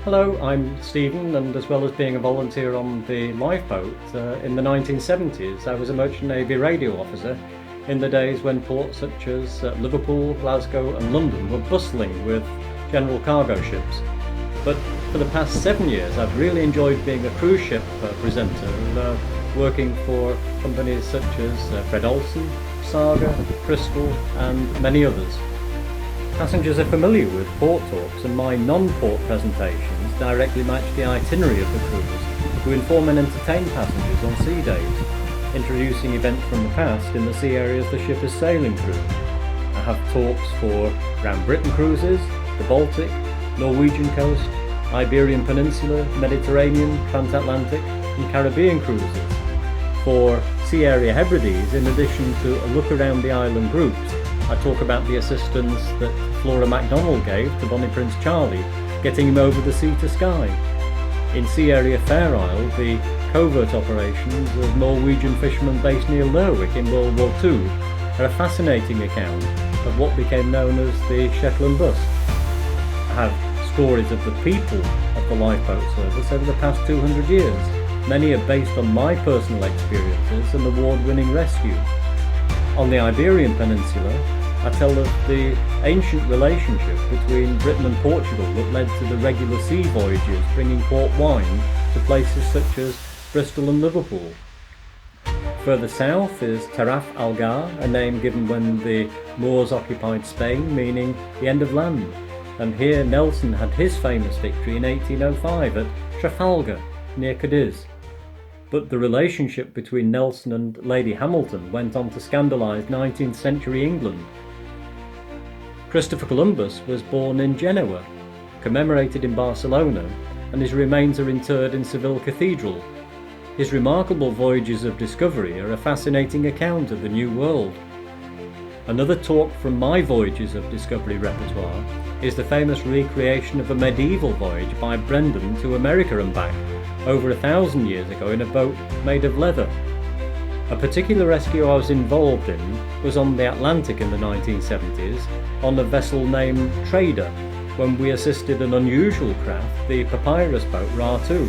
Hello, I'm Stephen, and as well as being a volunteer on the lifeboat, in the 1970s I was a merchant navy radio officer in the days when ports such as Liverpool, Glasgow and London were bustling with general cargo ships. But for the past 7 years I've really enjoyed being a cruise ship presenter, working for companies such as Fred Olsen, Saga, Crystal and many others. Passengers are familiar with port talks, and my non-port presentations directly match the itinerary of the cruise to inform and entertain passengers on sea days, introducing events from the past in the sea areas the ship is sailing through. I have talks for Round Britain cruises, the Baltic, Norwegian coast, Iberian Peninsula, Mediterranean, Transatlantic and Caribbean cruises. For Sea Area Hebrides, in addition to a look around the island groups, I talk about the assistance that Flora MacDonald gave to Bonnie Prince Charlie, getting him over the sea to Skye. In Sea Area Fair Isle, the covert operations of Norwegian fishermen based near Lerwick in World War II are a fascinating account of what became known as the Shetland bus. I have stories of the people of the lifeboat service over the past 200 years. Many are based on my personal experiences and award-winning rescue. On the Iberian Peninsula, I tell of the ancient relationship between Britain and Portugal that led to the regular sea voyages bringing port wine to places such as Bristol and Liverpool. Further south is Taraf Algar, a name given when the Moors occupied Spain, meaning the end of land. And here Nelson had his famous victory in 1805 at Trafalgar, near Cadiz. But the relationship between Nelson and Lady Hamilton went on to scandalise 19th century England. Christopher Columbus was born in Genoa, commemorated in Barcelona, and his remains are interred in Seville Cathedral. His remarkable voyages of discovery are a fascinating account of the New World. Another talk from my voyages of discovery repertoire is the famous recreation of a medieval voyage by Brendan to America and back, over 1,000 years ago in a boat made of leather. A particular rescue I was involved in was on the Atlantic in the 1970s on a vessel named Trader, when we assisted an unusual craft, the papyrus boat Ra-2.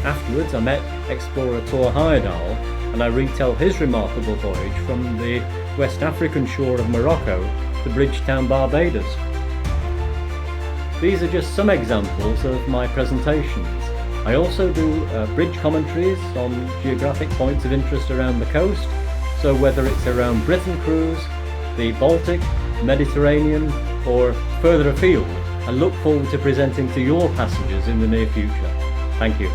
Afterwards I met explorer Thor Heyerdahl and I retell his remarkable voyage from the West African shore of Morocco to Bridgetown, Barbados. These are just some examples of my presentations. I also do bridge commentaries on geographic points of interest around the coast, so whether it's around Britain cruise, the Baltic, Mediterranean or further afield, I look forward to presenting to your passengers in the near future. Thank you.